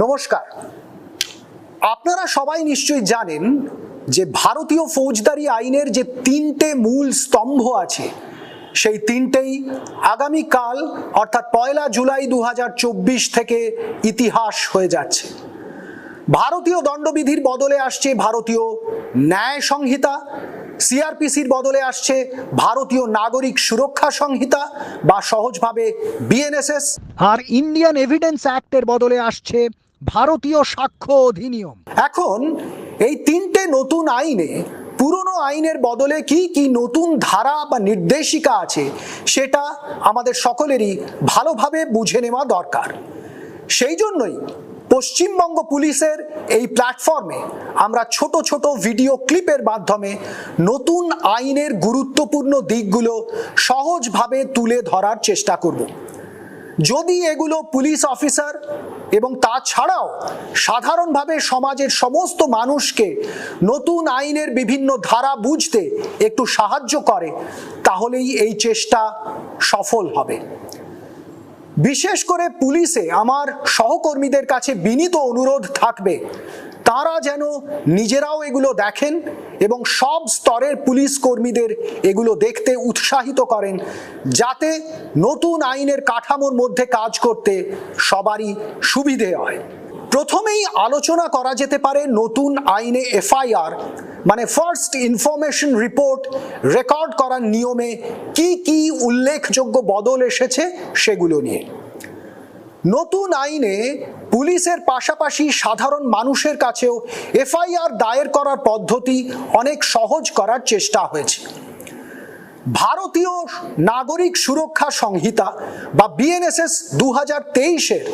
নমস্কার। আপনারা সবাই নিশ্চয়ই জানেন যে ভারতীয় ফৌজদারি আইনের যে তিনটে মূল স্তম্ভ আছে সেই তিনটেই আগামীকাল অর্থাৎ 1 জুলাই 2024 থেকে ইতিহাস হয়ে যাচ্ছে। ভারতীয় দণ্ডবিধির বদলে আসছে ভারতীয় ন্যায় সংহিতা, সিআরপিসির বদলে আসছে ভারতীয় নাগরিক সুরক্ষা সংহিতা বা সহজভাবে বিএনএসএস, আর ইন্ডিয়ান এভিডেন্স অ্যাক্টের বদলে আসছে ভারতীয় সাক্ষ্য অধিনিয়ম। এখন এই তিনটে নতুন আইনে পুরনো আইনের বদলে কি কি নতুন ধারা বা নির্দেশিকা আছে সেটা আমাদের সকলেরই ভালোভাবে বুঝে নেওয়া দরকার। সেই জন্যই পশ্চিমবঙ্গ পুলিশের এই প্ল্যাটফর্মে আমরা ছোট ছোট ভিডিও ক্লিপের মাধ্যমে নতুন আইনের গুরুত্বপূর্ণ দিকগুলো সহজভাবে তুলে ধরার চেষ্টা করব। যদি এগুলো পুলিশ অফিসার এবং তাছাড়াও সাধারণভাবে সমাজের সমস্ত মানুষকে নতুন আইনের বিভিন্ন ধারা বুঝতে একটু সাহায্য করে, তাহলেই এই চেষ্টা সফল হবে। বিশেষ করে পুলিশে আমার সহকর্মীদের কাছে বিনীত অনুরোধ থাকবে তারা যেন নিজেরাও এগুলো দেখেন এবং সব স্তরের পুলিশ কর্মীদের এগুলো দেখতে উৎসাহিত করেন, যাতে নতুন আইনের কাঠামোর মধ্যে কাজ করতে সবারই সুবিধে হয়। প্রথমেই আলোচনা করা যেতে পারে নতুন আইনে এফআইআর মানে ফার্স্ট ইনফরমেশন রিপোর্ট রেকর্ড করার নিয়মে কি কি উল্লেখযোগ্য বদল এসেছে সেগুলো নিয়ে। নতুন আইনে পুলিশের পাশাপাশি সাধারণ মানুষের কাছেও এফআইআর দায়ের করার পদ্ধতি অনেক সহজ করার চেষ্টা হয়েছে। ভারতীয় নাগরিক সুরক্ষা সংহিতা বা বিএনএসএস 2023-এর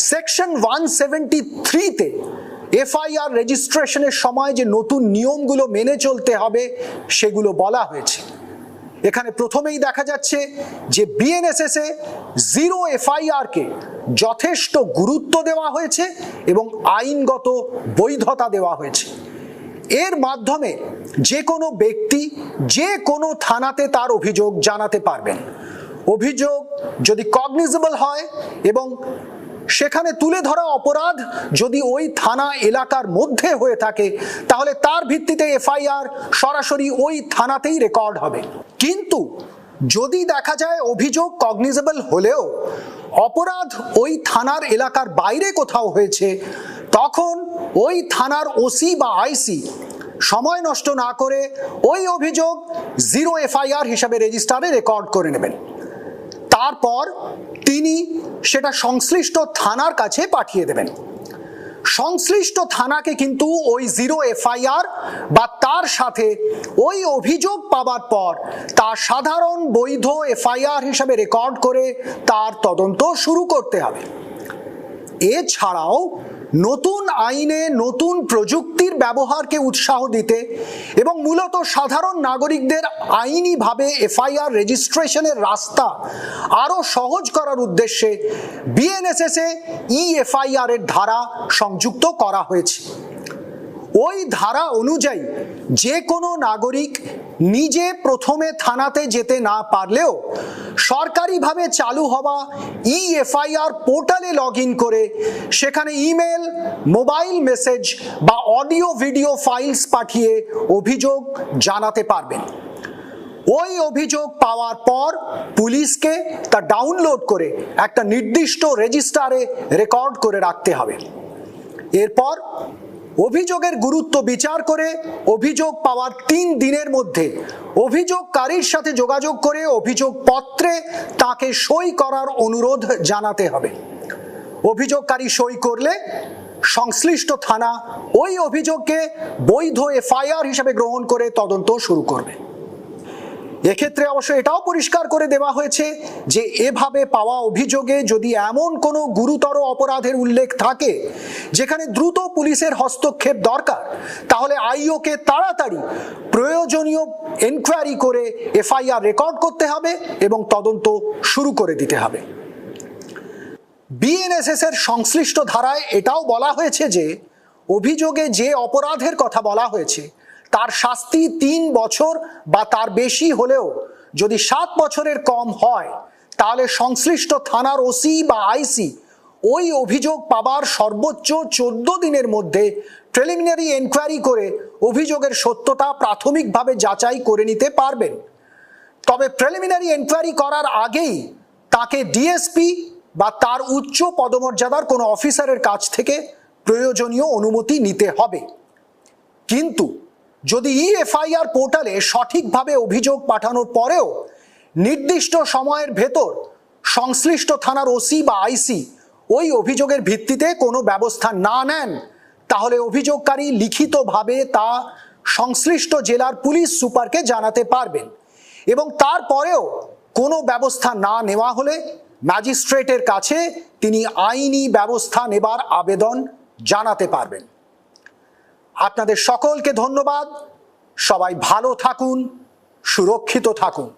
সেকশন 173-তে এফআইআর রেজিস্ট্রেশনের সময় যে নতুন নিয়মগুলো মেনে চলতে হবে সেগুলো বলা হয়েছে। এখানে প্রথমেই দেখা যাচ্ছে যে বিএনএসএস-এ জিরো এফআইআর-কে যথেষ্ট গুরুত্ব দেওয়া হয়েছে এবং আইনগত বৈধতা দেওয়া হয়েছে। এর মাধ্যমে যে কোনো ব্যক্তি যে কোনো থানাতে তার অভিযোগ জানাতে পারবেন। অভিযোগ যদি কগনিজেবল হয় এবং সেখানে তুলে ধরা অপরাধ যদি ওই থানা এলাকার মধ্যে হয়ে থাকে, তাহলে তার ভিত্তিতে এফআইআর সরাসরি ওই থানাতেই রেকর্ড হবে। কিন্তু যদি দেখা যায় অভিযোগ কগনিজেবল হলেও অপরাধ ওই থানার এলাকার বাইরে কোথাও হয়েছে, তখন ওই থানার ওসি বা আইসি সময় নষ্ট না করে ওই অভিযোগ জিরো এফআইআর হিসাবে রেজিস্টারে রেকর্ড করে নেবেন। তারপর তিনি সেটা সংশ্লিষ্ট থানার কাছে পাঠিয়ে দেবেন। সংশ্লিষ্ট থানাকে কিন্তু ওই জিরো এফআইআর বা তার সাথে ওই অভিযোগ পাবার পর তা সাধারণ বৈধ এফআইআর হিসাবে রেকর্ড করে তার তদন্ত শুরু করতে হবে। এছাড়াও নতুন আইনে নতুন প্রযুক্তির ব্যবহারকে উৎসাহ দিতে এবং মূলত সাধারণ নাগরিকদের আইনিভাবে এফআইআর রেজিস্ট্রেশনের রাস্তা আরও সহজ করার উদ্দেশ্যে বিএনএসএস-এ ইএফআইআর এর ধারা সংযুক্ত করা হয়েছে। ওই ধারা অনুযায়ী যে কোনো নাগরিক নিজে প্রথমে থানাতে যেতে না পারলেও সরকারিভাবে চালু হওয়া ইএফআইআর পোর্টালে লগ ইন করে সেখানে ইমেল, মোবাইল মেসেজ বা অডিও ভিডিও ফাইলস পাঠিয়ে অভিযোগ জানাতে পারবেন। ওই অভিযোগ পাওয়ার পর পুলিশকে তা ডাউনলোড করে একটা নির্দিষ্ট রেজিস্টারে রেকর্ড করে রাখতে হবে। এরপর অভিযোগের গুরুত্ব বিচার করে অভিযোগ পাওয়ার 3 দিনের মধ্যে অভিযোগকারীর সাথে যোগাযোগ করে অভিযোগ পত্রে তাকে সই করার অনুরোধ জানাতে হবে। অভিযোগকারী সই করলে সংশ্লিষ্ট থানা ওই অভিযোগকে বৈধ এফআইআর হিসেবে গ্রহণ করে তদন্ত শুরু করবে। এক্ষেত্রে অবশ্য এটাও পরিষ্কার করে দেওয়া হয়েছে যে এভাবে পাওয়া অভিযোগে যদি এমন কোনো গুরুতর অপরাধের উল্লেখ থাকে যেখানে দ্রুত পুলিশের হস্তক্ষেপ দরকার, তাহলে আইওকে তাড়াতাড়ি প্রয়োজনীয় এনকোয়ারি করে এফআইআর রেকর্ড করতে হবে এবং তদন্ত শুরু করে দিতে হবে। বিএনএসএস এর সংশ্লিষ্ট ধারায় এটাও বলা হয়েছে যে অভিযোগে যে অপরাধের কথা বলা হয়েছে তার শাস্তি 3 বছর বা তার বেশি হলেও যদি 7 বছরের কম হয়, তাহলে সংশ্লিষ্ট থানার ওসি বা আইসি ওই অভিযোগ পাবার সর্বোচ্চ 14 দিনের মধ্যে প্রিলিমিনারি এনকোয়ারি করে অভিযোগের সত্যতা প্রাথমিকভাবে যাচাই করে নিতে পারবেন। তবে প্রিলিমিনারি এনকোয়ারি করার আগেই তাকে ডিএসপি বা তার উচ্চ পদমর্যাদার কোনো অফিসারের কাছ থেকে প্রয়োজনীয় অনুমতি নিতে হবে। কিন্তু যদি এফআইআর পোর্টালে সঠিকভাবে অভিযোগ পাঠানোর পরেও নির্দিষ্ট সময়ের ভেতর সংশ্লিষ্ট থানার ওসি বা আইসি ওই অভিযোগের ভিত্তিতে কোনো ব্যবস্থা না নেন, তাহলে অভিযোগকারী লিখিতভাবে তা সংশ্লিষ্ট জেলার পুলিশ সুপারকে জানাতে পারবেন এবং তারপরেও কোনো ব্যবস্থা না নেওয়া হলে ম্যাজিস্ট্রেটের কাছে তিনি আইনি ব্যবস্থা নেবার আবেদন জানাতে পারবেন। আপনাদের সকলকে ধন্যবাদ। সবাই ভালো থাকুন, সুরক্ষিত থাকুন।